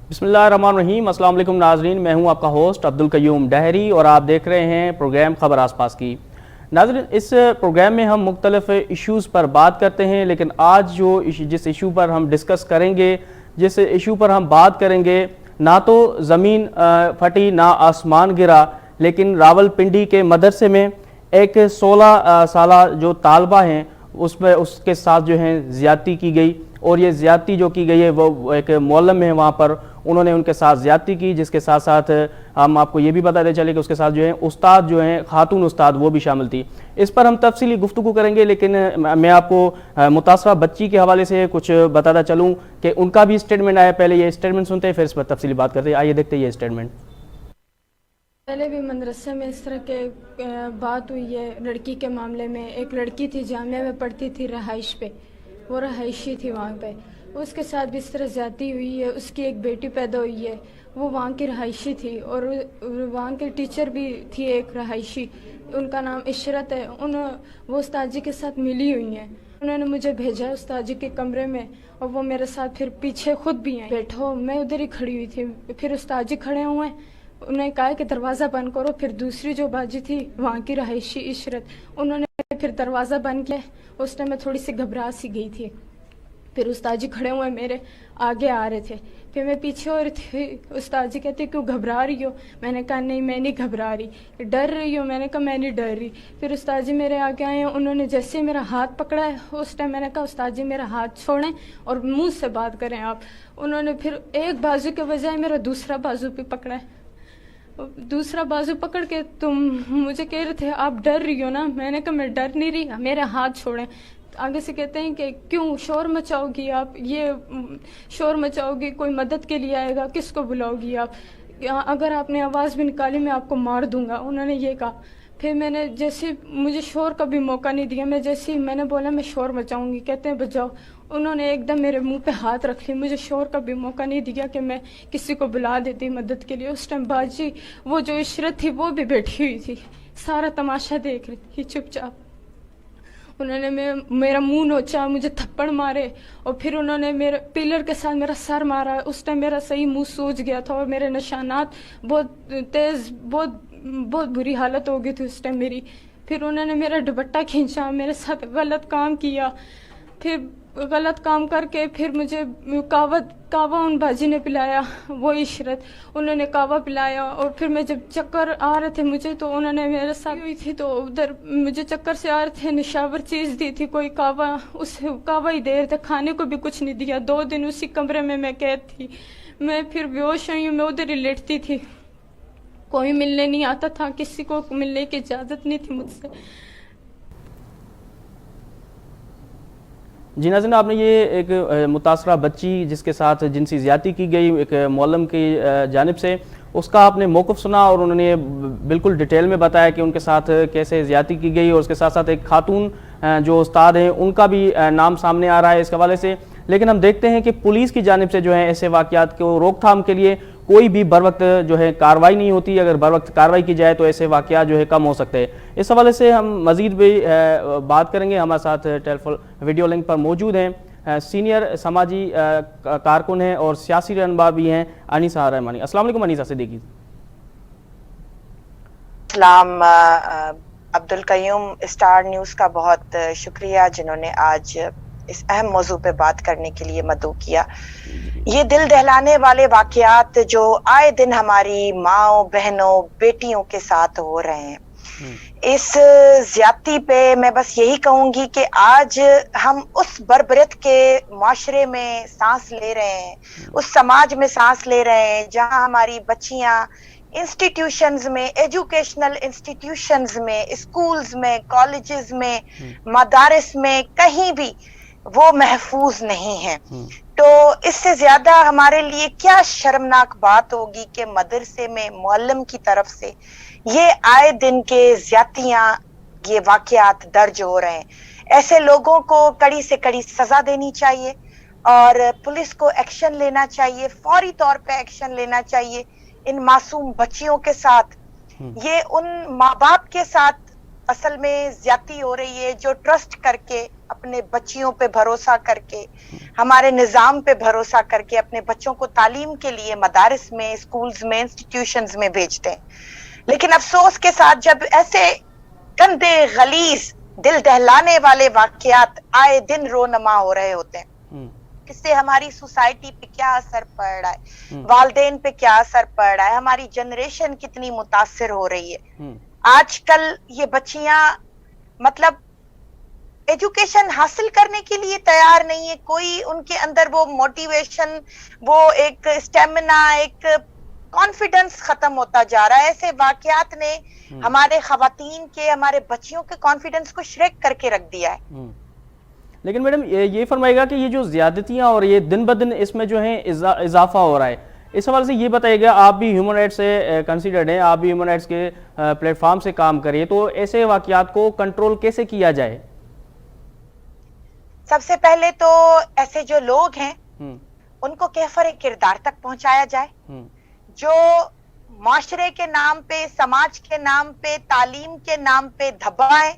بسم اللہ الرحمن الرحیم۔ السلام علیکم ناظرین، میں ہوں آپ کا ہوسٹ عبدالقیوم ڈہری اور آپ دیکھ رہے ہیں پروگرام خبر آس پاس کی۔ ناظرین، اس پروگرام میں ہم مختلف ایشوز پر بات کرتے ہیں، لیکن آج جس ایشو پر ہم ڈسکس کریں گے، جس ایشو پر ہم بات کریں گے، نہ تو زمین پھٹی نہ آسمان گرا، لیکن راول پنڈی کے مدرسے میں ایک 16 سالہ جو طالبہ ہیں اس کے ساتھ جو ہیں زیادتی کی گئی، اور یہ زیادتی جو کی گئی ہے وہ ایک معلم ہے وہاں پر، انہوں نے ان کے ساتھ زیادتی کی، جس کے ساتھ ساتھ ہم آپ کو یہ بھی بتاتے چلے کہ اس کے ساتھ جو ہیں استاد جو ہیں خاتون استاد وہ بھی شامل تھی۔ اس پر ہم تفصیلی گفتگو کریں گے، لیکن میں آپ کو متاثرہ بچی کے حوالے سے کچھ بتاتا چلوں کہ ان کا بھی اسٹیٹمنٹ آیا۔ پہلے یہ اسٹیٹمنٹ سنتے ہیں، پھر اس پر تفصیلی بات کرتے ہیں۔ آئیے دیکھتے ہیں یہ اسٹیٹمنٹ۔ پہلے بھی مدرسے میں اس طرح کے بات ہوئی ہے لڑکی کے معاملے میں۔ ایک لڑکی تھی جامعہ میں پڑھتی تھی رہائش پہ، وہ رہائشی تھی وہاں پہ، اس کے ساتھ بھی اس طرح زیادتی ہوئی ہے۔ اس کی ایک بیٹی پیدا ہوئی ہے، وہ وہاں کی رہائشی تھی، اور وہاں کے ٹیچر بھی تھی ایک رہائشی، ان کا نام عشرت ہے۔ وہ استاد جی کے ساتھ ملی ہوئی ہیں۔ انہوں نے مجھے بھیجا استاد جی کے کمرے میں، اور وہ میرے ساتھ پھر پیچھے خود بھی ہیں، بیٹھو، میں ادھر ہی کھڑی ہوئی تھی، پھر استاد جی کھڑے ہوئے، انہوں نے کہا کہ دروازہ بند کرو۔ پھر دوسری جو باجی تھی وہاں کی رہائشی عشرت، انہوں نے پھر دروازہ بند کیا۔ اس ٹائم میں تھوڑی سی گھبرا سی گئی تھی۔ پھر استاد جی کھڑے ہوئے میرے آگے آ رہے تھے، پھر میں پیچھے ہو رہی تھی۔ استاد جی کہتے کیوں گھبرا رہی ہو؟ میں نے کہا نہیں میں نہیں گھبرا رہی۔ ڈر رہی ہو؟ میں نے کہا میں نہیں ڈر رہی۔ پھر استاد جی میرے آگے آئے ہیں، انہوں نے جیسے میرا ہاتھ پکڑا ہے، اس ٹائم میں نے کہا استاد جی میرا ہاتھ چھوڑیں اور منہ سے بات کریں آپ۔ انہوں نے پھر ایک بازو کے بجائے میرا دوسرا بازو بھی پکڑا ہے، دوسرا بازو پکڑ کے تم مجھے کہہ رہے تھے آپ ڈر رہی ہو نا؟ میں نے کہا میں ڈر نہیں رہی، میرے ہاتھ چھوڑیں۔ آگے سے کہتے ہیں کہ کیوں شور مچاؤ گی آپ، یہ شور مچاؤ گی، کوئی مدد کے لیے آئے گا، کس کو بلاؤ گی آپ؟ اگر آپ نے آواز بھی نکالی میں آپ کو مار دوں گا، انہوں نے یہ کہا۔ پھر میں نے جیسے مجھے شور کا بھی موقع نہیں دیا، میں نے بولا میں شور مچاؤں گی، کہتے ہیں بجاؤ۔ انہوں نے ایک دم میرے منہ پہ ہاتھ رکھ لی، مجھے شور کا بھی موقع نہیں دیا کہ میں کسی کو بلا دیتی مدد کے لیے۔ اس ٹائم باجی وہ جو عشرت تھی وہ بھی بیٹھی ہوئی تھی، سارا تماشا دیکھ رہی تھی چپ چاپ۔ انہوں نے میرا منہ نوچا، مجھے تھپڑ مارے، اور پھر انہوں نے میرے پلر کے ساتھ میرا سر مارا۔ اس ٹائم میرا صحیح منہ سوج گیا تھا، اور میرے نشانات بہت تیز، بہت بری حالت ہو گئی تھی اس ٹائم میری۔ پھر انہوں نے میرا دوپٹہ کھینچا، میرے ساتھ غلط کام کیا۔ پھر غلط کام کر کے پھر مجھے کعوہ ان باجی نے پلایا، وہ عشرت، انہوں نے کعوہ پلایا۔ اور پھر میں جب چکر آ رہے تھے مجھے، تو انہوں نے میرے ساتھ ہوئی تھی، تو ادھر مجھے چکر سے آ رہے تھے، نشاور چیز دی تھی کوئی کعوہ، اس کعوہ ہی دے رہے تھے، کھانے کو بھی کچھ نہیں دیا۔ 2 دن اسی کمرے میں قید تھی۔ میں پھر بیہوش ہوئی ہوں، میں ادھر ہی لیٹتی تھی، کوئی ملنے نہیں آتا تھا، کسی کو ملنے کی اجازت نہیں تھی مجھ سے۔ جی ناظرین، آپ نے یہ ایک متاثرہ بچی جس کے ساتھ جنسی زیادتی کی گئی ایک معلم کی جانب سے، اس کا آپ نے موقف سنا، اور انہوں نے بالکل ڈیٹیل میں بتایا کہ ان کے ساتھ کیسے زیادتی کی گئی، اور اس کے ساتھ ساتھ ایک خاتون جو استاد ہیں ان کا بھی نام سامنے آ رہا ہے اس حوالے سے۔ لیکن ہم دیکھتے ہیں کہ پولیس کی جانب سے جو ہے ایسے واقعات کو روک تھام کے لیے کوئی بھی بر وقت جو ہے کارروائی نہیں ہوتی۔ اگر بر وقت کارروائی کی جائے تو ایسے واقعات جو ہے کم ہو سکتے ہیں۔ اس حوالے سے ہم مزید بھی بات کریں گے۔ ہمارے ساتھ ٹیلیفون ویڈیو لنک پر موجود ہیں سینئر سماجی کارکن ہیں اور سیاسی رہنما بھی ہیں انیسہ رحمانی۔ السلام علیکم انیسہ صدیقی۔ السلام عبدالقیوم، اسٹار نیوز کا بہت شکریہ جنہوں نے آج اس اہم موضوع پہ بات کرنے کے لیے مدعو کیا۔ یہ دل دہلانے والے واقعات جو آئے دن ہماری ماں بہنوں بیٹیوں کے ساتھ ہو رہے ہیں، اس زیادتی پہ میں بس یہی کہوں گی کہ آج ہم اس بربریت کے معاشرے میں سانس لے رہے ہیں، اس سماج میں سانس لے رہے ہیں جہاں ہماری بچیاں انسٹیٹیوشنز میں، ایجوکیشنل انسٹیٹیوشنز میں، اسکولز میں، کالجز میں، مدارس میں، کہیں بھی وہ محفوظ نہیں ہیں۔ تو اس سے زیادہ ہمارے لیے کیا شرمناک بات ہوگی کہ مدرسے میں معلم کی طرف سے یہ آئے دن کے زیادتیاں، یہ واقعات درج ہو رہے ہیں۔ ایسے لوگوں کو کڑی سے کڑی سزا دینی چاہیے، اور پولیس کو ایکشن لینا چاہیے، فوری طور پہ ایکشن لینا چاہیے ان معصوم بچیوں کے ساتھ۔ یہ ان ماں باپ کے ساتھ اصل میں زیادتی ہو رہی ہے، جو ٹرسٹ کر کے اپنے بچیوں پہ بھروسہ کر کے، ہمارے نظام پہ بھروسہ کر کے اپنے بچوں کو تعلیم کے لیے مدارس میں، اسکولز میں، انسٹیٹیوشنز میں بھیجتے ہیں، لیکن افسوس کے ساتھ جب ایسے گندے غلیظ دل دہلانے والے واقعات آئے دن رونما ہو رہے ہوتے ہیں، اس سے ہماری سوسائٹی پہ کیا اثر پڑ رہا ہے، والدین پہ کیا اثر پڑ رہا ہے، ہماری جنریشن کتنی متاثر ہو رہی ہے۔ آج کل یہ بچیاں مطلب ایجوکیشن حاصل کرنے کے لیے تیار نہیں ہے، کوئی ان کے اندر وہ موٹیویشن، وہ ایک اسٹیمنا، ایک کانفیڈنس ختم ہوتا جا رہا ہے۔ ایسے واقعات نے ہمارے خواتین کے، ہمارے بچیوں کے کانفیڈنس کو شریک کر کے رکھ دیا ہے۔ لیکن میڈم یہ فرمائے گا کہ یہ جو زیادتیاں اور یہ دن بدن اس میں جو ہیں اضافہ ہو رہا ہے، اس حوالے سے یہ بتائیے گا، آپ بھی ہیومن رائٹس سے کنسیڈرڈ ہیں، آپ بھی ہیومن رائٹس کے پلیٹ فارم سے کام کریے، تو ایسے واقعات کو کنٹرول کیسے کیا جائے؟ سب سے پہلے تو ایسے جو لوگ ہیں ان کو کیفر کردار تک پہنچایا جائے، جو معاشرے کے نام پہ، سماج کے نام پہ، تعلیم کے نام پہ دھبائیں،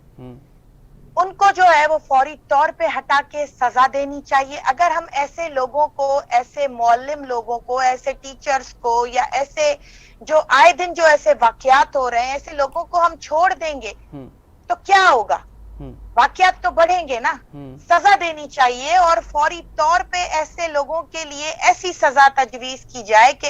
ان کو جو ہے وہ فوری طور پہ ہٹا کے سزا دینی چاہیے۔ اگر ہم ایسے لوگوں کو، ایسے معلم لوگوں کو، ایسے ٹیچرز کو، یا ایسے جو آئے دن جو ایسے واقعات ہو رہے ہیں، ایسے لوگوں کو ہم چھوڑ دیں گے تو کیا ہوگا؟ واقعات تو بڑھیں گے نا۔ سزا دینی چاہیے اور فوری طور پہ ایسے لوگوں کے لیے ایسی سزا تجویز کی جائے کہ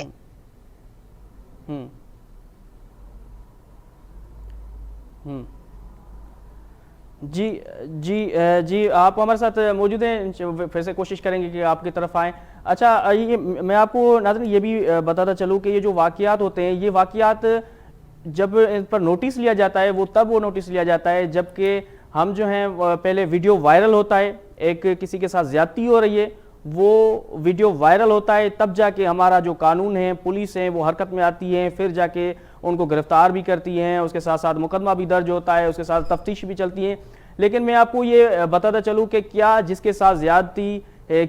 جی آپ ہمارے ساتھ موجود ہیں، پھر سے کوشش کریں گے کہ آپ کی طرف آئیں۔ اچھا، یہ میں آپ کو ناظرین یہ بھی بتاتا چلوں کہ یہ جو واقعات ہوتے ہیں، یہ واقعات جب ان پر نوٹس لیا جاتا ہے، وہ تب وہ نوٹس لیا جاتا ہے جبکہ ہم جو ہیں پہلے ویڈیو وائرل ہوتا ہے، ایک کسی کے ساتھ زیادتی ہو رہی ہے، وہ ویڈیو وائرل ہوتا ہے، تب جا کے ہمارا جو قانون ہے، پولیس ہے، وہ حرکت میں آتی ہے، پھر جا کے ان کو گرفتار بھی کرتی ہیں، اس کے ساتھ ساتھ مقدمہ بھی درج ہوتا ہے، اس کے ساتھ تفتیش بھی چلتی ہے۔ لیکن میں آپ کو یہ بتاتا چلوں کہ کیا جس کے ساتھ زیادتی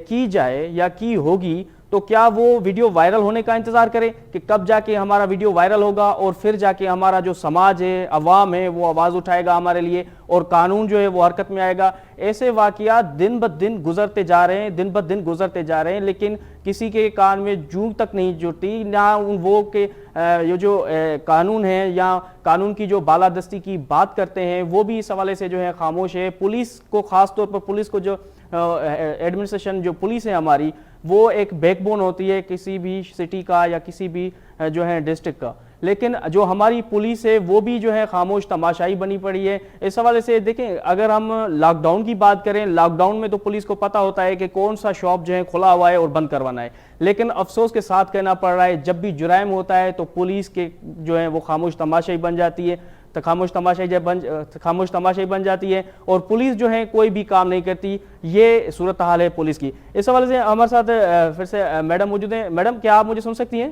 کی جائے یا کی ہوگی تو کیا وہ ویڈیو وائرل ہونے کا انتظار کرے کہ کب جا کے ہمارا ویڈیو وائرل ہوگا اور پھر جا کے ہمارا جو سماج ہے، عوام ہے، وہ آواز اٹھائے گا ہمارے لیے اور قانون جو ہے وہ حرکت میں آئے گا؟ ایسے واقعات دن بدن گزرتے جا رہے ہیں، دن بدن گزرتے جا رہے ہیں، لیکن کسی کے کان میں جوں تک نہیں جڑتی، نہ وہ کہ یہ جو قانون ہے یا قانون کی جو بالادستی کی بات کرتے ہیں وہ بھی اس حوالے سے جو ہے خاموش ہے۔ پولیس کو، خاص طور پر پولیس کو، جو ایڈمنسٹریشن جو پولیس ہے ہماری، وہ ایک بیک بون ہوتی ہے کسی بھی سٹی کا یا کسی بھی جو ہے ڈسٹرکٹ کا، لیکن جو ہماری پولیس ہے وہ بھی جو ہے خاموش تماشائی بنی پڑی ہے۔ اس حوالے سے دیکھیں، اگر ہم لاک ڈاؤن کی بات کریں، لاک ڈاؤن میں تو پولیس کو پتہ ہوتا ہے کہ کون سا شاپ جو ہے کھلا ہوا ہے اور بند کروانا ہے، لیکن افسوس کے ساتھ کہنا پڑ رہا ہے جب بھی جرائم ہوتا ہے تو پولیس کے جو ہے وہ خاموش تماشائی بن جاتی ہے، خاموش تماشائی بن جاتی ہے اور پولیس جو ہے کوئی بھی کام نہیں کرتی۔ یہ صورتحال ہے پولیس کی۔ اس حوالے سے ہمارے ساتھ پھر سے میڈم موجود ہیں۔ میڈم، کیا آپ مجھے سن سکتی ہیں؟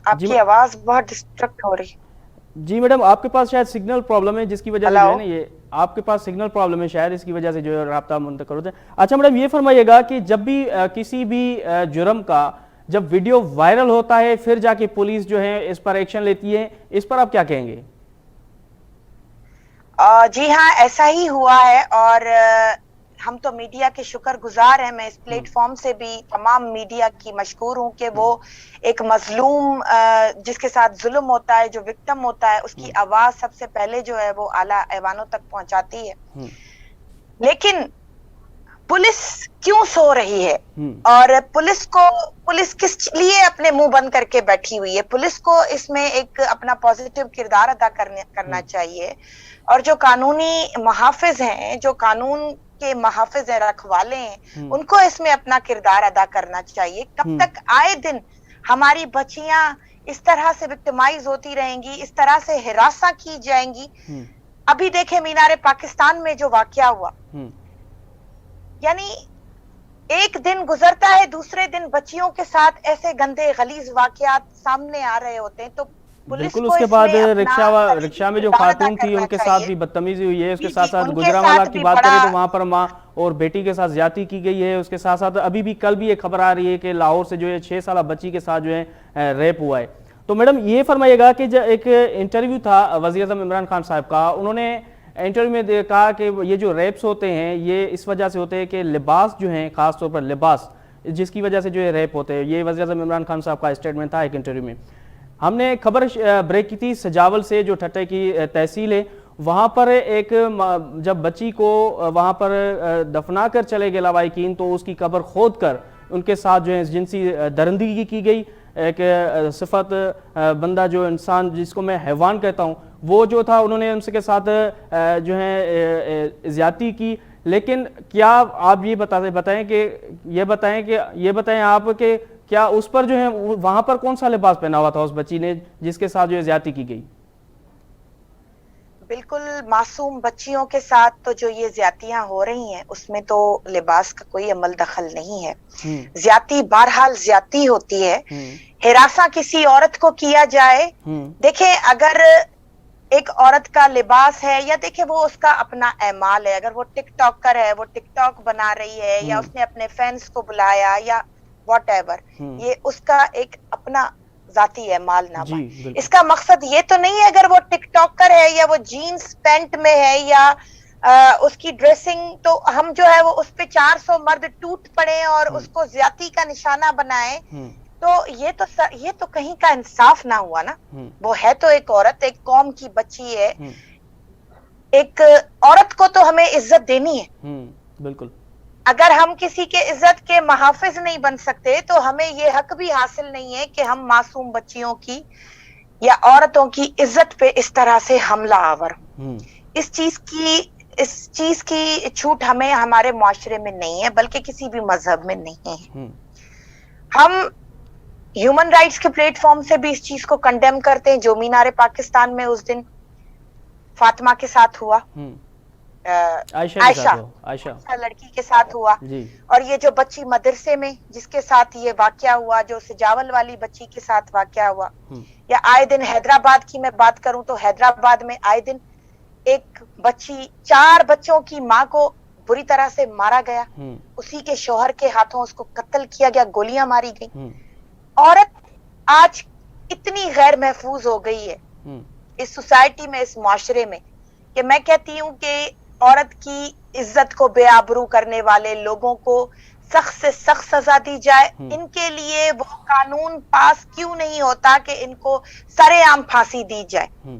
آپ کی آواز بہت ڈسٹرکٹ ہو رہی۔ جی میڈم، آپ کے پاس شاید سگنل پرابلم ہے جس کی وجہ سے جو ہے نا، یہ آپ کے پاس سگنل پرابلم ہے شاید، اس کی وجہ سے جو ہے رابطہ منتقل ہوتے ہیں۔ اچھا میڈم، یہ فرمائیے گا کہ جب بھی کسی بھی جرم کا جب ویڈیو وائرل ہوتا ہے پھر جا کے پولیس جو ہے اس پر ایکشن لیتی ہے، اس پر آپ کیا کہیں گے؟ جی ہاں، ایسا ہی ہوا ہے اور ہم تو میڈیا کے شکر گزار ہیں۔ میں اس پلیٹ فارم سے بھی تمام میڈیا کی مشکور ہوں کہ وہ ایک مظلوم جس کے ساتھ ظلم ہوتا ہے، جو وکٹم ہوتا ہے، اس کی آواز سب سے پہلے جو ہے وہ اعلیٰ ایوانوں تک پہنچاتی ہے۔ لیکن پولیس کیوں سو رہی ہے اور پولیس کس لیے اپنے منہ بند کر کے بیٹھی ہوئی ہے؟ پولیس کو اس میں ایک اپنا پازیٹیو کردار ادا کرنا چاہیے، اور جو قانونی محافظ ہیں، جو قانون کے محافظ ہیں، رکھوالے ہیں، ان کو اس میں اپنا کردار ادا کرنا چاہیے۔ کب تک آئے دن ہماری بچیاں اس طرح سے وکٹمائز ہوتی رہیں گی، اس طرح سے ہراساں کی جائیں گی؟ ابھی دیکھیں مینار پاکستان میں جو واقعہ ہوا، یعنی ایک دن گزرتا ہے، دوسرے دن بچیوں کے ساتھ ایسے گندے غلیظ واقعات سامنے آ رہے ہوتے ہیں، تو بالکل اس کے بعد رکشہ میں جو خاتون تھی ان کے ساتھ بھی بدتمیزی ہوئی ہے۔ اس کے ساتھ ساتھ گجرانوالہ کی بات کریں تو وہاں پر ماں اور بیٹی کے ساتھ زیادتی کی گئی ہے۔ اس کے ساتھ ساتھ ابھی بھی کل بھی ایک خبر آ رہی ہے کہ لاہور سے جو ہے 6 سالہ بچی کے ساتھ جو ہے ریپ ہوا ہے۔ تو میڈم یہ فرمائیے گا کہ جو ایک انٹرویو تھا وزیر اعظم عمران خان صاحب کا، انہوں نے انٹرویو میں کہا کہ یہ جو ریپس ہوتے ہیں یہ اس وجہ سے ہوتے ہیں کہ لباس جو ہیں، خاص طور پر لباس جس کی وجہ سے جو یہ ریپ ہوتے ہیں، یہ وزیر اعظم عمران خان صاحب کا اسٹیٹمنٹ تھا ایک انٹرویو میں۔ ہم نے خبر بریک کی تھی سجاول سے، جو ٹھٹے کی تحصیل ہے، وہاں پر ایک جب بچی کو وہاں پر دفنا کر چلے گئے لواحقین تو اس کی قبر کھود کر ان کے ساتھ جو ہے جنسی درندگی کی گئی۔ ایک صفت بندہ جو انسان جس کو میں حیوان کہتا ہوں وہ جو تھا، انہوں نے ان کے ساتھ جو ہے زیادتی کی۔ لیکن کیا آپ یہ بتائیں آپ کہ کیا اس پر جو ہے وہاں پر کون سا لباس پہنا ہوا تھا اس بچی نے جس کے ساتھ جو ہے زیادتی کی گئی؟ بالکل معصوم بچیوں کے ساتھ تو جو یہ زیادتیاں ہو رہی ہیں اس میں تو لباس کا کوئی عمل دخل نہیں ہے۔ زیادتی بہرحال زیادتی ہوتی ہے۔ ہراساں کسی عورت کو کیا جائے، دیکھیں اگر ایک عورت کا لباس ہے یا دیکھیں وہ اس کا اپنا اعمال ہے، اگر وہ ٹک ٹاکر ہے، وہ ٹک ٹاک بنا رہی ہے یا اس نے اپنے فینس کو بلایا یا واٹ ایور، یہ اس کا ایک اپنا ذاتی اعمال نامہ۔ اس کا مقصد یہ تو نہیں ہے اگر وہ ٹک ٹاکر ہے یا وہ جینز پینٹ میں ہے یا اس کی ڈریسنگ، تو ہم جو ہے وہ اس پہ 400 مرد ٹوٹ پڑے اور اس کو زیادتی کا نشانہ بنائیں، تو یہ تو کہیں کا انصاف نہ ہوا نا۔ وہ ہے تو ایک عورت، ایک قوم کی بچی ہے، ایک عورت کو تو ہمیں عزت دینی ہے۔ بالکل، اگر ہم کسی کے عزت کے محافظ نہیں بن سکتے تو ہمیں یہ حق بھی حاصل نہیں ہے کہ ہم معصوم بچیوں کی یا عورتوں کی عزت پہ اس طرح سے حملہ آور ہوں۔ اس چیز کی چھوٹ ہمیں ہمارے معاشرے میں نہیں ہے، بلکہ کسی بھی مذہب میں نہیں ہے۔ ہم ہیومن رائٹس کے پلیٹ فارم سے بھی اس چیز کو کنڈیم کرتے ہیں جو مینار پاکستان میں اس دن فاطمہ کے ساتھ ہوا، عائشہ لڑکی کے ساتھ ہوا، اور یہ جو بچی مدرسے میں جس کے ساتھ یہ واقعہ ہوا، جو سجاول والی بچی کے ساتھ واقعہ ہوا، یا آئے دن حیدرآباد کی میں بات کروں تو حیدرآباد میں آئے دن ایک بچی، 4 بچوں کی ماں کو بری طرح سے مارا گیا، اسی کے شوہر کے ہاتھوں اس کو قتل کیا گیا، گولیاں ماری گئی۔ عورت آج اتنی غیر محفوظ ہو گئی ہے اس سوسائٹی میں، اس معاشرے میں، کہ میں کہتی ہوں کہ عورت کی عزت کو بے آبرو کرنے والے لوگوں کو سخت سے سخت سزا دی جائے۔ ان کے لیے وہ قانون پاس کیوں نہیں ہوتا کہ ان کو سرے عام پھانسی دی جائے؟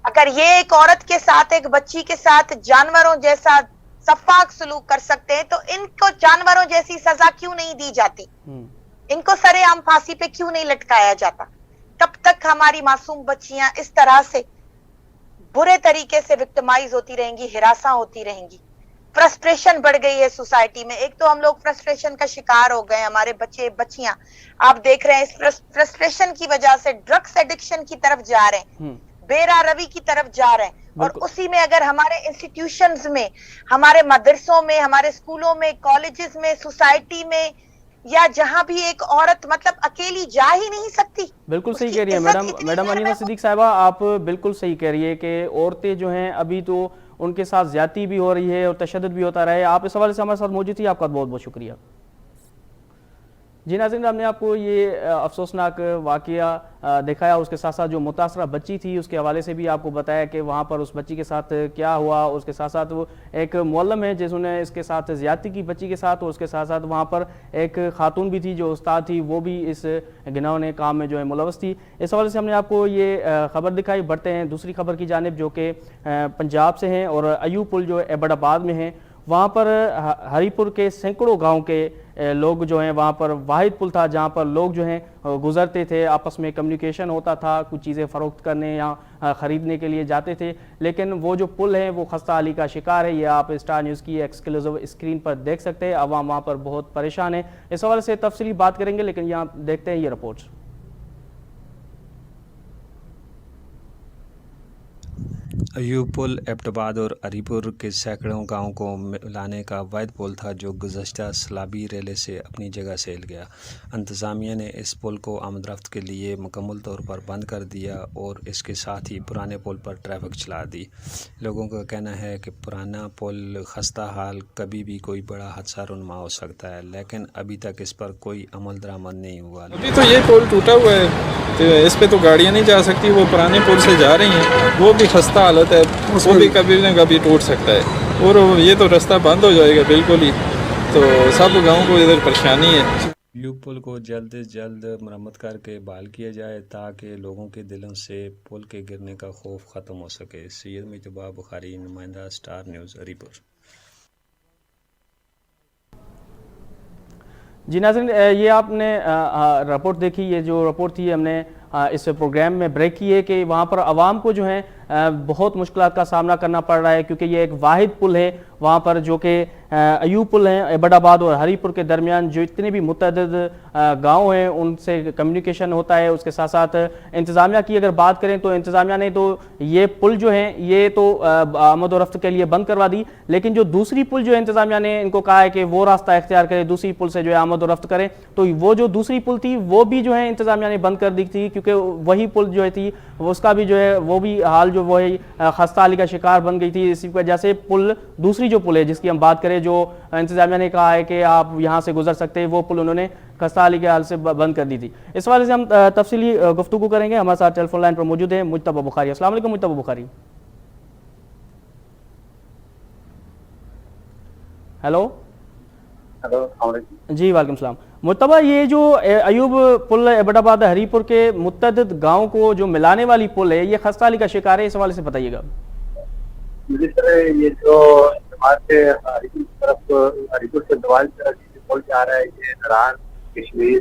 اگر یہ ایک عورت کے ساتھ، ایک بچی کے ساتھ جانوروں جیسا سفاک سلوک کر سکتے ہیں تو ان کو جانوروں جیسی سزا کیوں نہیں دی جاتی؟ ان کو سرے عام پھانسی پہ کیوں نہیں لٹکایا جاتا؟ کب تک ہماری معصوم بچیاں اس طرح سے برے طریقے سے وکٹمائز ہوتی رہیں گی، ہراساں ہوتی رہیں گی؟ فرسٹریشن بڑھ گئی ہے سوسائٹی میں۔ ایک تو ہم لوگ فرسٹریشن کا شکار ہو گئے، ہمارے بچے بچیاں آپ دیکھ رہے ہیں اس فرسٹریشن کی وجہ سے ڈرگس ایڈکشن کی طرف جا رہے ہیں، بے راہ روی کی طرف جا رہے ہیں، اور اسی میں اگر ہمارے انسٹیٹیوشنز میں، ہمارے مدرسوں میں، ہمارے اسکولوں میں، کالجز میں، سوسائٹی میں، یا جہاں بھی ایک عورت مطلب اکیلی جا ہی نہیں سکتی۔ بالکل صحیح کہہ رہی ہیں میڈم انیسہ صدیق صاحبہ، آپ بالکل صحیح کہہ رہی ہے کہ عورتیں جو ہیں ابھی تو ان کے ساتھ زیادتی بھی ہو رہی ہے اور تشدد بھی ہوتا رہے۔ آپ اس حوالے سے ہمارے ساتھ موجود تھی، آپ کا بہت بہت شکریہ۔ جی ناظرین، ہم نے آپ کو یہ افسوسناک واقعہ دکھایا، اس کے ساتھ ساتھ جو متاثرہ بچی تھی اس کے حوالے سے بھی آپ کو بتایا کہ وہاں پر اس بچی کے ساتھ کیا ہوا۔ اس کے ساتھ ساتھ وہ ایک معلم ہے جس نے اس کے ساتھ زیادتی کی بچی کے ساتھ، اور اس کے ساتھ ساتھ وہاں پر ایک خاتون بھی تھی جو استاد تھی، وہ بھی اس گھناؤنے کام میں جو ہے ملوث تھی۔ اس حوالے سے ہم نے آپ کو یہ خبر دکھائی۔ بڑھتے ہیں دوسری خبر کی جانب جو کہ پنجاب سے ہیں اور ایوب پل جو ایبٹ آباد میں ہیں، وہاں پر ہری پور کے سینکڑوں گاؤں کے لوگ جو ہیں، وہاں پر واحد پل تھا جہاں پر لوگ جو ہیں گزرتے تھے، آپس میں کمیونیکیشن ہوتا تھا، کچھ چیزیں فروخت کرنے یا خریدنے کے لیے جاتے تھے، لیکن وہ جو پل ہے وہ خستہ حالی کا شکار ہے۔ یہ آپ اسٹار نیوز کی ایکسکلوزیو اسکرین پر دیکھ سکتے ہیں۔ عوام وہاں پر بہت پریشان ہے، اس حوالے سے تفصیلی بات کریں گے، لیکن یہاں دیکھتے ہیں یہ رپورٹس۔ ایوب پل ایبٹ اور ہری-پور کے سینکڑوں گاؤں کو ملانے کا واحد پل تھا جو گزشتہ سیلابی ریلے سے اپنی جگہ سے ہل گیا۔ انتظامیہ نے اس پل کو آمد رفت کے لیے مکمل طور پر بند کر دیا اور اس کے ساتھ ہی پرانے پل پر ٹریفک چلا دی۔ لوگوں کا کہنا ہے کہ پرانا پل خستہ حال، کبھی بھی کوئی بڑا حادثہ رونما ہو سکتا ہے، لیکن ابھی تک اس پر کوئی عمل درآمد نہیں ہوا۔ ابھی تو یہ پل ٹوٹا ہوا ہے تو اس پہ تو گاڑیاں نہیں جا سکتی، وہ پرانے پل سے جا رہی ہیں، وہ بھی خستہ حالت ہے، وہ بھی کبھی نہ کبھی ٹوٹ سکتا ہے اور یہ تو رستہ بند ہو جائے گا بالکل ہی، تو سب گاؤں کو ادھر پریشانی ہے۔ ایوب پل کو جلد از جلد مرمت کر کے بحال کیا جائے تاکہ لوگوں کے دلوں سے پل کے گرنے کا خوف ختم ہو سکے۔ سید مجتبیٰ بخاری، نمائندہ اسٹار نیوز، ہری-پور۔ جی ناظرین، یہ آپ نے رپورٹ دیکھی، یہ جو رپورٹ تھی ہم نے اس پروگرام میں بریک کی ہے کہ وہاں پر عوام کو جو ہے بہت مشکلات کا سامنا کرنا پڑ رہا ہے، کیونکہ یہ ایک واحد پل ہے وہاں پر جو کہ ایوب پل ہیں، ایبٹ آباد اور ہری پور کے درمیان جو اتنے بھی متعدد گاؤں ہیں ان سے کمیونیکیشن ہوتا ہے۔ اس کے ساتھ ساتھ انتظامیہ کی اگر بات کریں تو انتظامیہ نے تو یہ پل جو ہیں یہ تو آمد و رفت کے لیے بند کروا دی، لیکن جو دوسری پل جو انتظامیہ نے ان کو کہا ہے کہ وہ راستہ اختیار کرے، دوسری پل سے جو ہے آمد و رفت کرے، تو وہ جو دوسری پل تھی وہ بھی جو ہے انتظامیہ نے بند کر دی تھی، کیونکہ وہی پل جو تھی اس کا بھی جو ہے وہ بھی حال جو وہ خستہ حالی کا شکار بن گئی تھی۔ اسی وجہ سے پل دوسری جو پل ہے جس کی ہم بات کریں، جو انتظامیہ نے کہا ہے کہ آپ یہاں سے گزر سکتے ہیں، وہ پل انہوں نے خستہ حالی کے حال سے بند کر دی تھی۔ اس حوالے سے ہم تفصیلی گفتگو کریں گے۔ ہمارے ساتھ ٹیلی فون لائن پر موجود ہیں مجتبیٰ بخاری۔ السلام علیکم مجتبیٰ بخاری۔ ہیلو السلام علیکم۔ جی وعلیکم السلام۔ مجتبیٰ، یہ جو ایوب پل ایبٹ آباد ہری پور کے متعدد گاؤں کو جو ملانے والی پل ہے، یہ خستہ حالی کا شکار ہے، اس حوالے سے بتائیے گا۔ جی سر، یہ جو سے ہری پور سے دوال پل جا رہا ہے، یہ نران، کشمیر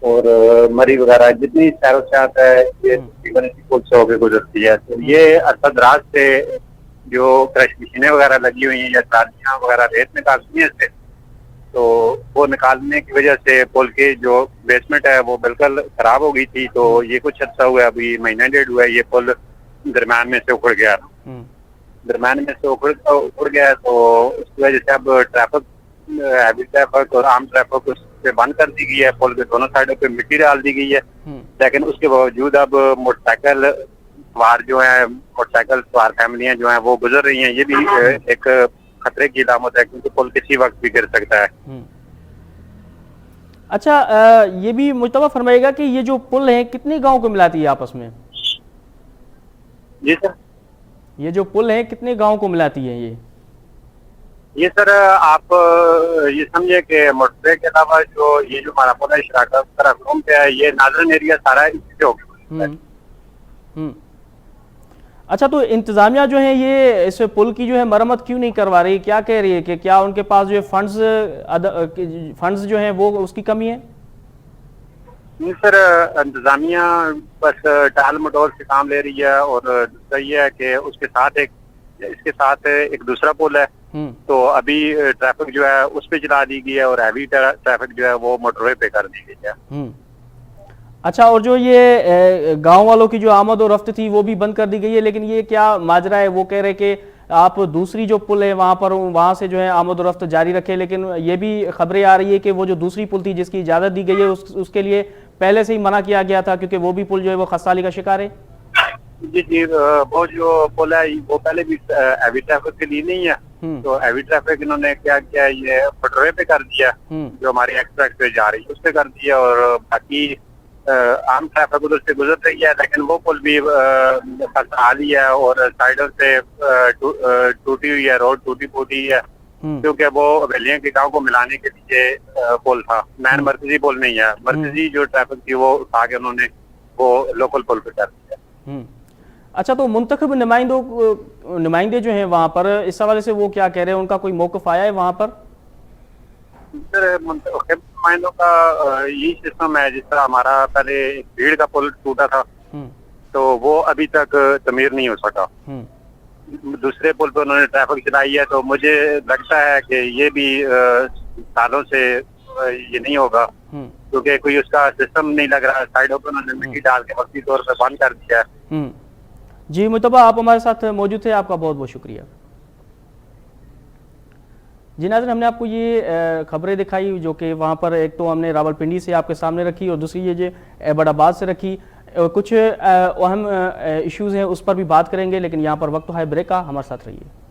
اور مری وغیرہ جتنی سیر و سیاحت ہے یہ تقریباً اسی پل سے ہو کے گزرتی ہے۔ تو یہ اسد راج سے جو کرش مشینیں وغیرہ لگی ہوئی ہیں یا ٹرالیاں وغیرہ ریت نکالتی ہیں سے، تو وہ نکالنے کی وجہ سے پل کی جو بیسمنٹ ہے وہ بالکل خراب ہو گئی تھی، تو یہ کچھ عرصہ ہوا ہے، ابھی مہینہ ڈیڑھ ہوا ہے، یہ پل درمیان میں سے اکھڑ گیا، درمیان میں سے اکھڑ گیا ہے، تو اس کی وجہ سے اب ٹریفک، ہیوی ٹریفک اور عام ٹریفک اس پہ بند کر دی گئی ہے، پل کے دونوں سائڈوں پہ مٹی ڈال دی گئی ہے، لیکن اس کے باوجود اب موٹر سائیکل سوار جو ہیں، موٹر سائیکل سوار فیملیاں جو ہیں وہ گزر رہی ہیں۔ یہ بھی ایک خطرے کی علامت ہے کیونکہ پل کسی وقت بھی گر سکتا ہے۔ اچھا، یہ بھی مجتبیٰ فرمائے گا کہ یہ جو پل ہے کتنے گاؤں کو ملاتی ہے آپس میں؟ جی سر، یہ جو پل ہے کتنے گاؤں کو ملاتی ہے؟ یہ سر آپ یہ سمجھے کہ موٹر کے علاوہ جو یہ جو ہمارا پل ہے شراکت قوم پہ ہے، یہ ناظرین ایریا سارا اسی سے ہو گیا۔ اچھا، تو انتظامیہ جو ہے یہ اس پل کی جو ہے مرمت کیوں نہیں کروا رہی؟ کیا کہہ رہی ہے کہ کیا ان کے پاس جو ہے فنڈز جو ہیں وہ اس کی کمی ہے؟ نہیں سر، انتظامیہ بس ٹال مٹول سے کام لے رہی ہے، اور دوسرا یہ ہے کہ اس کے ساتھ ایک دوسرا پل ہے، تو ابھی ٹریفک جو ہے اس پہ چلا دی گئی ہے اور ہیوی ٹریفک جو ہے وہ موٹر وے پہ کر دی گئی ہے۔ اچھا، اور جو یہ گاؤں والوں کی جو آمد و رفت تھی وہ بھی بند کر دی گئی ہے، لیکن یہ کیا ماجرا ہے؟ وہ کہہ رہے کہ آپ دوسری جو پل ہے وہاں سے جو ہے آمد و رفت جاری رکھے، لیکن یہ بھی خبریں آ رہی ہے کہ وہ جو دوسری پل تھی جس کی اجازت دی گئی ہے اس کے لیے پہلے سے ہی منع کیا گیا تھا، کیونکہ وہ بھی پل جو ہے وہ خستہ حالی کا شکار ہے۔ جی، وہ جو پل ہے وہ پہلے بھی ہیوی ٹریفک کے لیے نہیں ہے، تو ہیوی ٹریفک انہوں نے کیا کیا، یہ موٹر وے پہ کر دیا، جو ہماری ایکسپریس پہ جا رہی ہے اس پہ کر دیا، اور باقی عام ٹریفک ادھر سے گزر رہی ہے، لیکن وہ پل بھی خستہ حالی ہے اور سائڈوں سے ٹوٹی ہوئی ہے، روڈ ٹوٹی پھوٹی ہے، کیونکہ وہ حویلیوں کے گاؤں کو ملانے کے لیے پل تھا، مین مرکزی پل نہیں ہے، مرکزی جو ٹریفک تھی وہ اٹھا کے انہوں نے وہ لوکل پل پہ کر دیا۔ اچھا، تو منتخب نمائندے جو ہیں وہاں پر اس حوالے سے وہ کیا کہہ رہے ہیں؟ ان کا کوئی موقف آیا ہے وہاں پر؟ سر، منتخب نمائندوں کا یہی سسٹم ہے، جس طرح ہمارا پہلے بھیڑ کا پل ٹوٹا تھا تو وہ ابھی تک تعمیر نہیں ہو سکا، دوسرے پل پہ انہوں نے ٹریفک چلائی ہے، تو مجھے لگتا ہے کہ یہ بھی سالوں سے یہ نہیں ہوگا، کیونکہ کوئی اس کا سسٹم نہیں لگ رہا، سائڈوں پہ انہوں نے مٹی ڈال کے وقتی طور پہ بند کر دیا ہے۔ جی مجتبیٰ آپ ہمارے ساتھ موجود تھے, آپ کا بہت بہت شکریہ. جی ناظرین, ہم نے آپ کو یہ خبریں دکھائی جو کہ وہاں پر ایک تو ہم نے راولپنڈی سے آپ کے سامنے رکھی اور دوسری یہ جو ایبٹ آباد سے رکھی. کچھ اہم ایشوز ہیں اس پر بھی بات کریں گے, لیکن یہاں پر وقت تو ہے بریک کا, ہمارے ساتھ رہیے.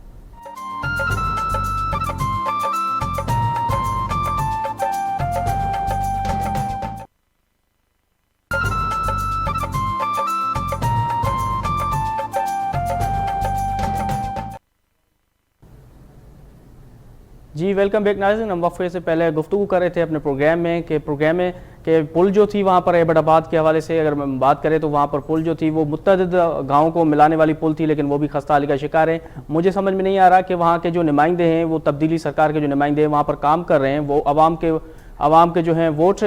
جی ویلکم بیک ناظرین, ہم وقفے سے پہلے گفتگو کر رہے تھے اپنے پروگرام میں کہ پل جو تھی وہاں پر ایبٹ آباد کے حوالے سے اگر ہم بات کریں تو وہاں پر پل جو تھی وہ متعدد گاؤں کو ملانے والی پل تھی, لیکن وہ بھی خستہ حالی کا شکار ہیں. مجھے سمجھ میں نہیں آ رہا کہ وہاں کے جو نمائندے ہیں, وہ تبدیلی سرکار کے جو نمائندے ہیں وہاں پر کام کر رہے ہیں, وہ عوام کے جو ہیں ووٹ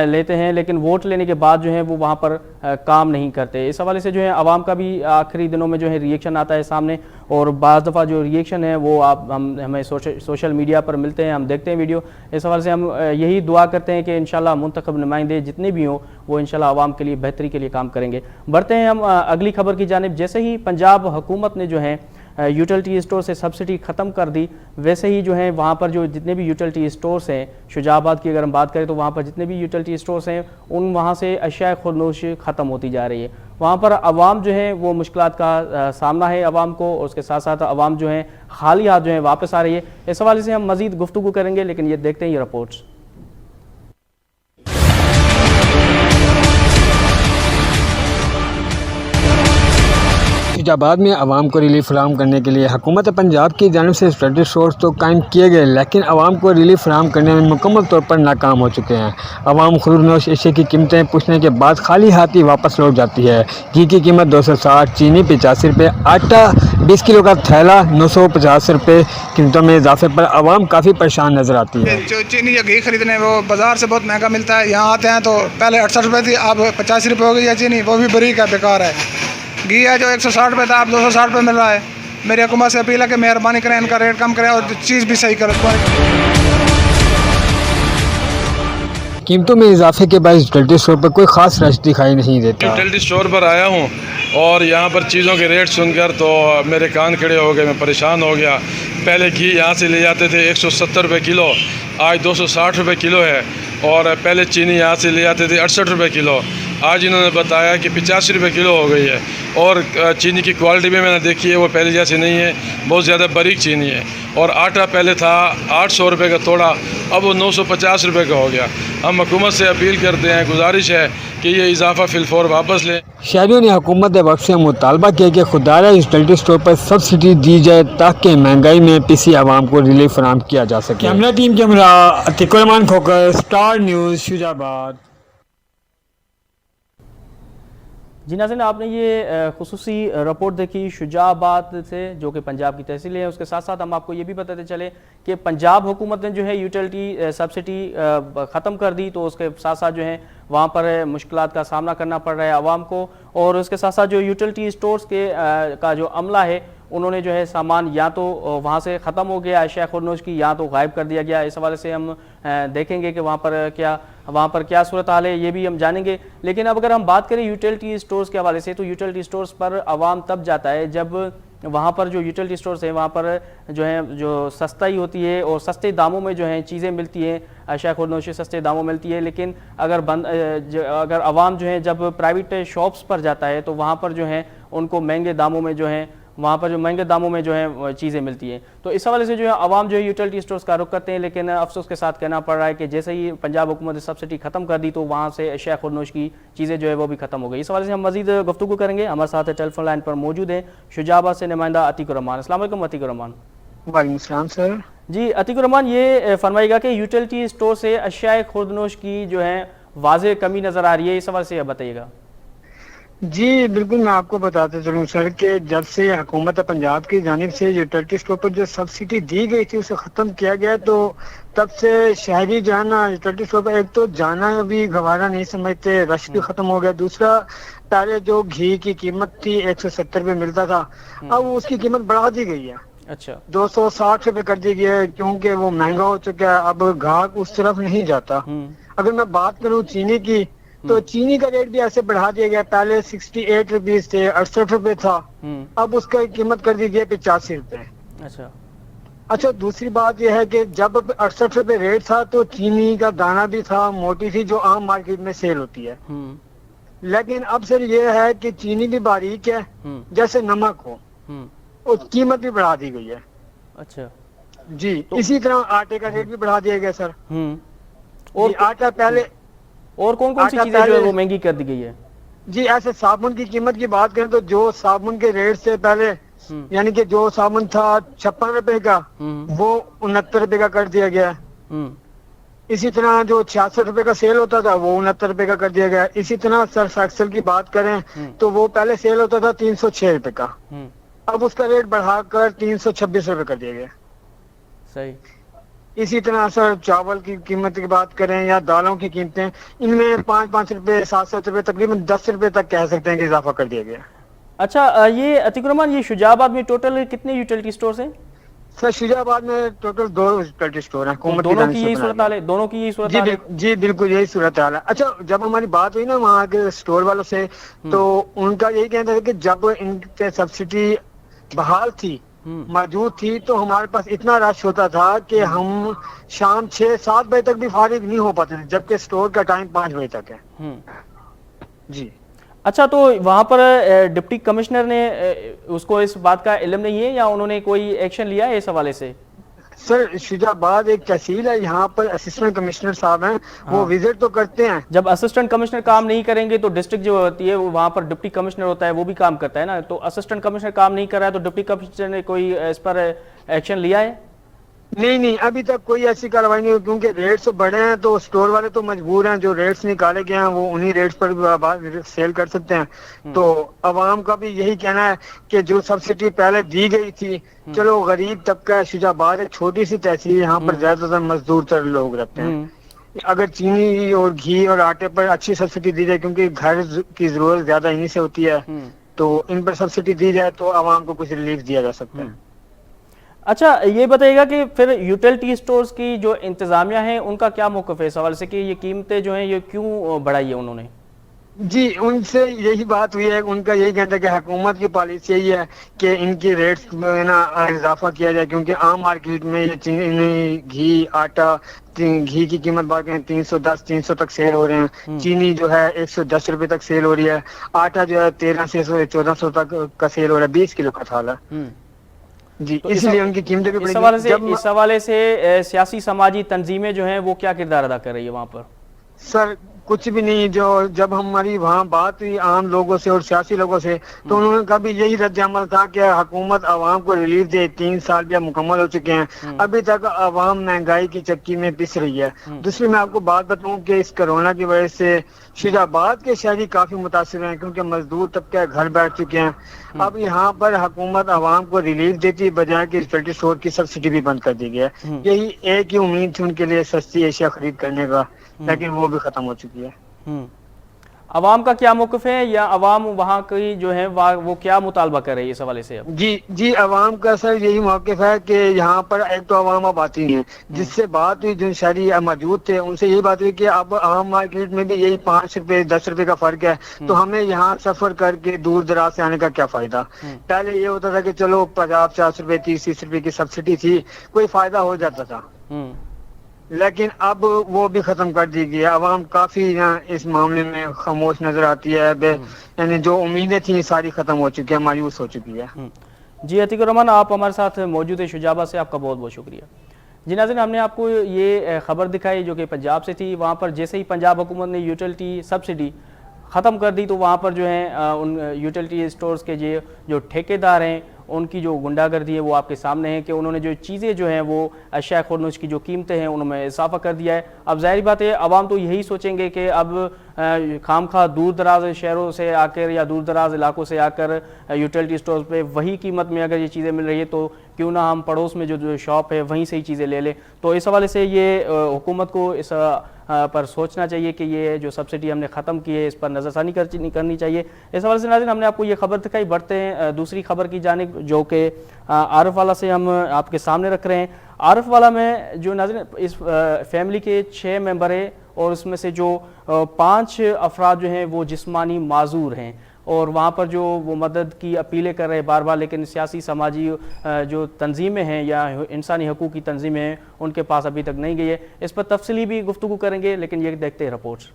لیتے ہیں, لیکن ووٹ لینے کے بعد جو ہے وہ وہاں پر کام نہیں کرتے. اس حوالے سے جو ہے عوام کا بھی آخری دنوں میں جو ہے ریئیکشن آتا ہے سامنے, اور بعض دفعہ جو ریئیکشن ہے وہ ہمیں سوشل میڈیا پر ملتے ہیں, ہم دیکھتے ہیں ویڈیو. اس حوالے سے ہم یہی دعا کرتے ہیں کہ انشاءاللہ منتخب نمائندے جتنے بھی ہوں وہ انشاءاللہ عوام کے لیے بہتری کے لیے کام کریں گے. بڑھتے ہیں ہم اگلی خبر کی جانب. جیسے ہی پنجاب حکومت نے جو ہے یوٹیلٹی اسٹور سے سبسڈی ختم کر دی, ویسے ہی جو ہے وہاں پر جو جتنے بھی یوٹیلٹی اسٹورز ہیں, شجاع آباد کی اگر ہم بات کریں تو وہاں پر جتنے بھی یوٹیلٹی اسٹورز ہیں وہاں سے اشیاء خودنوش ختم ہوتی جا رہی ہے. وہاں پر عوام جو ہے وہ مشکلات کا سامنا ہے عوام کو, اور اس کے ساتھ ساتھ عوام جو ہے خالی ہاتھ جو ہے واپس آ رہی ہے. اس حوالے سے ہم مزید گفتگو کریں گے, لیکن یہ دیکھتے ہیں یہ رپورٹس. شجاع آباد میں عوام کو ریلیف فراہم کرنے کے لیے حکومت پنجاب کی جانب سے یوٹیلٹی اسٹورز تو قائم کیے گئے, لیکن عوام کو ریلیف فراہم کرنے میں مکمل طور پر ناکام ہو چکے ہیں. عوام خودنوش اشیاء کی قیمتیں پوچھنے کے بعد خالی ہاتھی واپس لوٹ جاتی ہے. گھی کی قیمت 260, چینی 85 روپے, آٹا 20 کلو کا تھیلا 950 روپے قیمتوں میں اضافے پر عوام کافی پریشان نظر آتی ہے. جو چینی یا گھی خریدنے وہ بازار سے بہت مہنگا ملتا ہے, یہاں آتے ہیں تو پہلے 68 روپے تھی, اب 85 روپے ہو گئی ہے چینی, وہ بھی بریک ہے, بیکار ہے. گھی ہے جو 160 روپے تھا اب 260 روپے مل رہا ہے. میری حکومت سے اپیل ہے کہ مہربانی کریں ان کا ریٹ کم کریں اور چیز بھی صحیح کریں. قیمتوں میں اضافے کے بعد یوٹیلٹی اسٹور پر کوئی خاص رش دکھائی نہیں دیتا. یوٹیلٹی اسٹور پر آیا ہوں اور یہاں پر چیزوں کے ریٹ سن کر تو میرے کان کھڑے ہو گئے, میں پریشان ہو گیا. پہلے گھی یہاں سے لے جاتے تھے 170 روپے کلو, آج 260 روپے کلو ہے. اور پہلے چینی یہاں سے لے جاتے تھے 68 روپے کلو, آج انہوں نے بتایا کہ 85 روپے کلو ہو گئی ہے. اور چینی کی کوالٹی بھی میں نے دیکھی ہے, وہ پہلے جیسی نہیں ہے, بہت زیادہ باریک چینی ہے. اور آٹا پہلے تھا 800 روپے کا توڑا, اب وہ 950 روپے کا ہو گیا. ہم حکومت سے اپیل کرتے ہیں, گزارش ہے کہ یہ اضافہ فی الفور واپس لیں. شہریوں نے حکومت وقت سے مطالبہ کیا کہ خوددار یوٹیلٹی اسٹور پر سبسڈی دی جائے تاکہ مہنگائی میں پسی عوام کو ریلیف فراہم کیا جا سکے. کیمرہ ٹیم کے ہمراہ عتیق الرحمان کھوکر, اسٹار نیوز, شجاع آباد. جی ناظرین, آپ نے یہ خصوصی رپورٹ دیکھی شجاع آباد سے جو کہ پنجاب کی تحصیل ہے. اس کے ساتھ ساتھ ہم آپ کو یہ بھی بتاتے چلے کہ پنجاب حکومت نے جو ہے یوٹیلٹی سبسڈی ختم کر دی, تو اس کے ساتھ ساتھ جو ہے وہاں پر مشکلات کا سامنا کرنا پڑ رہا ہے عوام کو. اور اس کے ساتھ ساتھ جو یوٹیلٹی اسٹورز کا جو عملہ ہے انہوں نے جو ہے سامان یا تو وہاں سے ختم ہو گیا اشیاء خودنوش کی, یا تو غائب کر دیا گیا. اس حوالے سے ہم دیکھیں گے کہ وہاں پر کیا صورتحال ہے, یہ بھی ہم جانیں گے. لیکن اب اگر ہم بات کریں یوٹیلٹی اسٹورز کے حوالے سے, تو یوٹیلٹی اسٹورز پر عوام تب جاتا ہے جب وہاں پر جو یوٹیلٹی اسٹورز ہیں وہاں پر جو ہے جو سستا ہی ہوتی ہے اور سستے داموں میں جو ہیں چیزیں ملتی ہیں, اشیاء خودنوشی سستے داموں ملتی ہے. لیکن اگر عوام جو ہے جب پرائیویٹ شاپس پر جاتا ہے تو وہاں پر جو ہے ان کو مہنگے داموں میں جو ہے چیزیں ملتی ہیں. تو اس حوالے سے جو ہے عوام جو ہے یوٹیلٹی اسٹورز کا رخ کرتے ہیں, لیکن افسوس کے ساتھ کہنا پڑ رہا ہے کہ جیسے ہی پنجاب حکومت نے سبسڈی ختم کر دی تو وہاں سے اشیاء خودنوش کی چیزیں جو ہے وہ بھی ختم ہو گئی. اس حوالے سے ہم مزید گفتگو کریں گے. ہمارے ساتھ ٹیلی فون لائن پر موجود ہیں شجاع آباد سے نمائندہ عتیق الرحمان. السلام علیکم عتیق الرحمان. وعلیکم السلام سر. جی عتیق الرحمان, یہ فرمائیے گا کہ یوٹیلٹی اسٹور سے اشیاء خودنوش کی جو ہے واضح کمی نظر آ رہی ہے, اس حوالے سے بتائیے گا. جی بالکل, میں آپ کو بتاتے چلوں سر کہ جب سے حکومت پنجاب کی جانب سے یوٹیلٹی اسٹور پر جو سبسڈی دی گئی تھی اسے ختم کیا گیا, تو تب سے شہری جو ہے نا یوٹیلٹی اسٹور پر ایک تو جانا بھی گوارا نہیں سمجھتے, رش بھی ختم ہو گیا. دوسرا پہلے جو گھی کی قیمت تھی 170 روپے ملتا تھا, اب اس کی قیمت بڑھا دی گئی ہے. اچھا, 260 روپے کر دی گئی ہے کیونکہ وہ مہنگا ہو چکا ہے, اب گاہک اس طرف نہیں جاتا. اگر میں بات کروں چینی کی تو چینی کا ریٹ بھی ایسے بڑھا دیا گیا. پہلے 68 روپیز تھے, 68 روپے تھا, اب اس کا قیمت کر دی گئی 85 روپے. اچھا دوسری بات یہ ہے کہ جب 68 روپے ریٹ تھا تو چینی کا دانہ بھی تھا, موٹی تھی, جو عام مارکیٹ میں سیل ہوتی ہے. لیکن اب سر یہ ہے کہ چینی بھی باریک ہے جیسے نمک ہو, اور قیمت بھی بڑھا دی گئی ہے. اچھا جی, اسی طرح آٹے کا ریٹ بھی بڑھا دیا گیا سر. اور آٹا پہلے, اور کون کون سی چیزیں جو ہے وہ مہنگی کر دی گئی ہے؟ جی ایسے صابن کی قیمت کی بات کریں تو جو صابن کے ریٹ سے پہلے یعنی کہ جو صابن تھا 56 روپے کا وہ 69 روپے کا کر دیا گیا. اسی طرح جو 66 روپے کا سیل ہوتا تھا وہ 69 روپے کا کر دیا گیا. اسی طرح سرف ایکسل کی بات کریں تو وہ پہلے سیل ہوتا تھا 306 روپے کا, اب اس کا ریٹ بڑھا کر 326 روپے کر دیا گیا. صحیح. اسی طرح سر چاول کی قیمت کی بات کریں یا دالوں کی قیمتیں, ان میں 5 روپے 7 روپے تقریباً 10 روپے تک کہہ سکتے ہیں کہ اضافہ کر دیا گیا. اچھا یہ عتیق الرحمان, یہ شجاع آباد میں ٹوٹل کتنے یوٹیلٹی سٹورز ہیں؟ سر شجاع آباد میں ٹوٹل 2 یوٹیلٹی سٹور ہیں. دونوں کی یہی صورتحال ہے؟ دونوں کی یہی صورتحال ہے؟ جی بالکل یہی صورتحال ہے. اچھا جب ہماری بات ہوئی نا وہاں کے سٹور والوں سے, تو ان کا یہی کہنا تھا کہ جب ان پہ سبسڈی بحال تھی, موجود تھی, تو ہمارے پاس اتنا رش ہوتا تھا کہ ہم شام 6-7 بجے تک بھی فارغ نہیں ہو پاتے تھے, جبکہ سٹور کا ٹائم 5 بجے تک ہے. جی اچھا, تو وہاں پر ڈپٹی کمشنر نے اس کو اس بات کا علم نہیں ہے یا انہوں نے کوئی ایکشن لیا ہے اس حوالے سے؟ سر شجاع آباد ایک تحصیل ہے, یہاں پر اسسٹنٹ کمشنر صاحب ہیں, وہ وزٹ تو کرتے ہیں. جب اسسٹنٹ کمشنر کام نہیں کریں گے تو ڈسٹرکٹ جو ہوتی ہے وہاں پر ڈپٹی کمشنر ہوتا ہے, وہ بھی کام کرتا ہے نا. تو اسسٹنٹ کمشنر کام نہیں کر رہا ہے تو ڈپٹی کمشنر نے کوئی اس پر ایکشن لیا ہے؟ نہیں, ابھی تک کوئی ایسی کارروائی نہیں ہوئی, کیونکہ ریٹس بڑھے ہیں تو سٹور والے تو مجبور ہیں, جو ریٹس نکالے گئے ہیں وہ انہی ریٹس پر سیل کر سکتے ہیں. تو عوام کا بھی یہی کہنا ہے کہ جو سبسڈی پہلے دی گئی تھی, چلو غریب طبقہ شجاع آباد ایک چھوٹی سی تحصیل, یہاں پر زیادہ تر مزدور تر لوگ رہتے ہیں. اگر چینی اور گھی اور آٹے پر اچھی سبسڈی دی جائے, کیونکہ گھر کی ضرورت زیادہ انہی سے ہوتی ہے, تو ان پر سبسڈی دی جائے تو عوام کو کچھ ریلیف دیا جا سکتا ہے. اچھا یہ بتائیے گا کہ پھر یوٹیلٹی سٹورز کی جو انتظامیہ ہیں ان کا کیا موقف ہے اس حوالے سے کہ یہ قیمتیں جو ہیں یہ کیوں بڑھائی ہے انہوں نے؟ جی ان سے یہی بات ہوئی ہے, ان کا یہی کہنا ہے کہ حکومت کی پالیسی یہی ہے کہ ان کی ریٹس میں نا اضافہ کیا جائے, کیونکہ عام مارکیٹ میں یہ چینی, گھی, آٹا, گھی کی قیمت بات کریں 310-300 تک سیل ہو رہے ہیں, چینی جو ہے 110 روپے تک سیل ہو رہی ہے, آٹا جو ہے 1300-1400 تک کا سیل ہو رہا ہے 20 کلو کا تھالا. جی اس لیے ان کی قیمتیں بھی بڑھی ہیں. اس حوالے سے سیاسی سماجی تنظیمیں جو ہیں وہ کیا کردار ادا کر رہی ہے وہاں پر؟ سر کچھ بھی نہیں, جب ہماری وہاں بات ہوئی عام لوگوں سے اور سیاسی لوگوں سے, تو انہوں نے کہا بھی یہی رد عمل تھا کہ حکومت عوام کو ریلیف دے. 3 سال بھی مکمل ہو چکے ہیں, ابھی تک عوام مہنگائی کی چکی میں پس رہی ہے. دوسری میں آپ کو بات بتاؤں کہ اس کرونا کی وجہ سے شجاع آباد کے شہری کافی متاثر ہیں, کیونکہ مزدور طبقہ گھر بیٹھ چکے ہیں. اب یہاں پر حکومت عوام کو ریلیف دیتی بجائے کہ یوٹیلٹی سٹور کی سبسڈی بھی بند کر دی گئی ہے. یہی ایک ہی امید تھی ان کے لیے سستی اشیاء خرید کرنے کا, لیکن وہ بھی ختم ہو چکی ہے. عوام کا کیا موقف ہے, یا عوام وہاں کی جو ہے وہ کیا مطالبہ کر رہی ہے اس حوالے سے؟ اب جی عوام کا سر یہی موقف ہے کہ یہاں پر ایک تو عوام اب آتی ہیں, جس سے بات ہوئی جو شہری موجود تھے ان سے یہی بات ہوئی کہ اب عام مارکیٹ میں بھی یہی 5 روپے 10 روپے کا فرق ہے, تو ہمیں یہاں سفر کر کے دور دراز سے آنے کا کیا فائدہ. پہلے یہ ہوتا تھا کہ چلو 50-50 روپے 30-30 روپے کی سبسڈی تھی, کوئی فائدہ ہو جاتا تھا, لیکن اب وہ بھی ختم کر دی گئی. عوام کافی اس معاملے میں خاموش نظر آتی ہے, یعنی جو امیدیں تھیں ساری ختم ہو چکی ہے, مایوس ہو چکی ہے. جی عتیق الرحمان آپ ہمارے ساتھ موجود ہیں شجاع آباد سے, آپ کا بہت بہت شکریہ. جی ناظرین, ہم نے آپ کو یہ خبر دکھائی جو کہ پنجاب سے تھی. وہاں پر جیسے ہی پنجاب حکومت نے یوٹیلٹی سبسڈی ختم کر دی تو وہاں پر جو ہیں ان یوٹیلٹی سٹورز کے جو ٹھیکیدار ہیں ان کی جو گنڈا گردی ہے وہ آپ کے سامنے ہے کہ انہوں نے جو چیزیں جو ہیں وہ اشیاء خورنوش کی جو قیمتیں ہیں انہوں میں اضافہ کر دیا ہے. اب ظاہری بات ہے عوام تو یہی سوچیں گے کہ اب خام خواہ دور دراز شہروں سے آ کر یا دور دراز علاقوں سے آ کر یوٹیلٹی سٹورز پہ وہی قیمت میں اگر یہ چیزیں مل رہی ہے تو کیوں نہ ہم پڑوس میں جو شاپ ہے وہیں سے ہی چیزیں لے لیں. تو اس حوالے سے یہ حکومت کو اس پر سوچنا چاہیے کہ یہ جو سبسڈی ہم نے ختم کی ہے اس پر نظر ثانی کرنی چاہیے. اس حوالے سے ناظرین ہم نے آپ کو یہ خبر دکھائی. بڑھتے ہیں دوسری خبر کی جانب جو کہ عارف والا سے ہم آپ کے سامنے رکھ رہے ہیں. عارف والا میں جو ناظرین اس فیملی کے 6 ممبر ہیں اور اس میں سے جو 5 افراد جو ہیں وہ جسمانی معذور ہیں، اور وہاں پر جو وہ مدد کی اپیلیں کر رہے ہیں بار بار، لیکن سیاسی سماجی جو تنظیمیں ہیں یا انسانی حقوق کی تنظیمیں ہیں ان کے پاس ابھی تک نہیں گئی ہے۔ اس پر تفصیلی بھی گفتگو کریں گے، لیکن یہ دیکھتے ہیں رپورٹس۔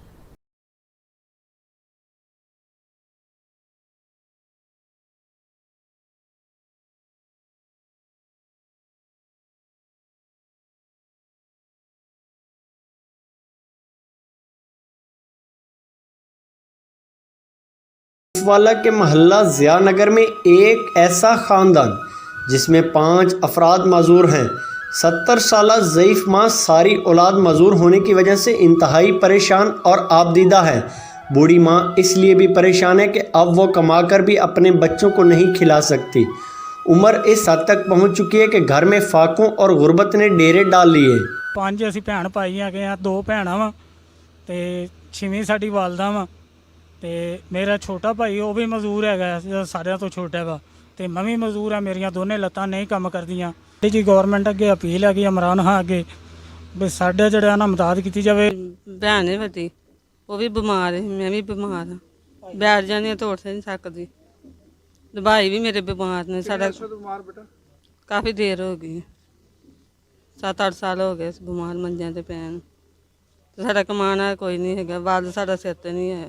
والا کے محلہ ضیاء نگر میں ایک ایسا خاندان جس میں 5 افراد معذور ہیں۔ 70 سالہ ضعیف ماں ساری اولاد معذور ہونے کی وجہ سے انتہائی پریشان اور آبدیدہ ہے۔ بوڑھی ماں اس لیے بھی پریشان ہے کہ اب وہ کما کر بھی اپنے بچوں کو نہیں کھلا سکتی۔ عمر اس حد تک پہنچ چکی ہے کہ گھر میں فاقوں اور غربت نے ڈیرے ڈال لیے۔ 5 ਅਸੀਂ ਭੈਣ ਭਾਈ ਹੈਗੇ ਆ, 2 ਭੈਣਾਂ ਵਾ ਤੇ 6ਵੀਂ ਸਾਡੀ ਵਾਲਦਾ ਵਾ ਤੇ ਮੇਰਾ ਛੋਟਾ ਭਾਈ ਉਹ ਵੀ ਮਜ਼ਦੂਰ ਹੈਗਾ, ਸਾਰਿਆਂ ਤੋਂ ਛੋਟਾ ਵਾ ਤੇ ਮੈਂ ਵੀ ਮਜ਼ਦੂਰ ਆ। ਮੇਰੀਆਂ ਦੋਨੇ ਲੱਤਾਂ ਨਹੀਂ ਕੰਮ ਕਰਦੀਆਂ। ਜੀ ਗਵਰਨਮੈਂਟ ਅੱਗੇ ਅਪੀਲ ਹੈਗੀ ਇਮਰਾਨ ਖਾਨ ਅੱਗੇ ਵੀ ਸਾਡੇ ਜਿਹੜਾ ਨਾ ਮਦਦ ਕੀਤੀ ਜਾਵੇ। ਭੈਣ ਹੈ ਵੱਡੀ, ਉਹ ਵੀ ਬਿਮਾਰ ਹੈ, ਮੈਂ ਵੀ ਬਿਮਾਰ ਹਾਂ, ਬੈਠ ਜਾਂਦੀ ਹਾਂ, ਤੋੜ ਨਹੀਂ ਸਕਦੀ। ਭਾਈ ਵੀ ਮੇਰੇ ਬਿਮਾਰ ਨੇ। ਸਾਡਾ ਕਾਫੀ ਦੇਰ ਹੋ ਗਈ, 7-8 ਸਾਲ ਹੋ ਗਏ ਬਿਮਾਰ ਮੰਜਿਆਂ ਤੇ ਪੈਣ। ਸਾਡਾ ਕਮਾਉਣਾ ਕੋਈ ਨਹੀਂ ਹੈਗਾ, ਬਾਲ ਸਾਡਾ ਸਿਰ ਤੇ ਨਹੀਂ ਹੈ,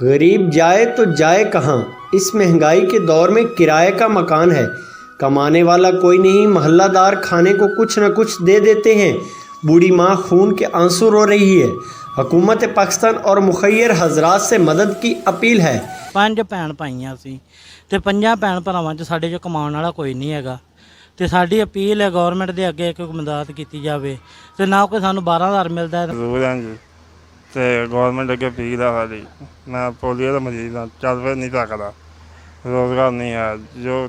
غریب جائے تو جائے کہاں؟ اس مہنگائی کے دور میں کرائے کا مکان ہے، کمانے والا کوئی نہیں، محلہ دار کھانے کو کچھ نہ کچھ دے دیتے ہیں۔ بوڑھی ماں خون کے آنسو رو رہی ہے۔ حکومت پاکستان اور مخیر حضرات سے مدد کی اپیل ہے۔ 5 ਭੈਣ ਭਾਈਆਂ ਸੀ ਤੇ 5 ਭੈਣ ਭਰਾਵਾਂ 'ਚ ਸਾਡੇ 'ਚ ਕਮਾਉਣ ਵਾਲਾ ਕੋਈ ਨਹੀਂ ਹੈਗਾ ਤੇ ਸਾਡੀ ਅਪੀਲ ਹੈ ਗਵਰਨਮੈਂਟ ਦੇ ਅੱਗੇ ਕਿ ਮਦਦ ਕੀਤੀ ਜਾਵੇ ਤੇ ਨਾ ਕੋਈ ਸਾਨੂੰ 12,000 ਮਿਲਦਾ ਹੈ। ਤੇ ਗੌਰਮੈਂਟ ਅੱਗੇ ਅਪੀਲ ਆ ਸਾਡੀ, ਮੈਂ ਪੋਲੀਓ ਦਾ ਮਰੀਜ਼ ਹਾਂ, ਚੱਲ ਫਿਰ ਨਹੀਂ ਸਕਦਾ, ਰੋਜ਼ਗਾਰ ਨਹੀਂ ਹੈ, ਜੋ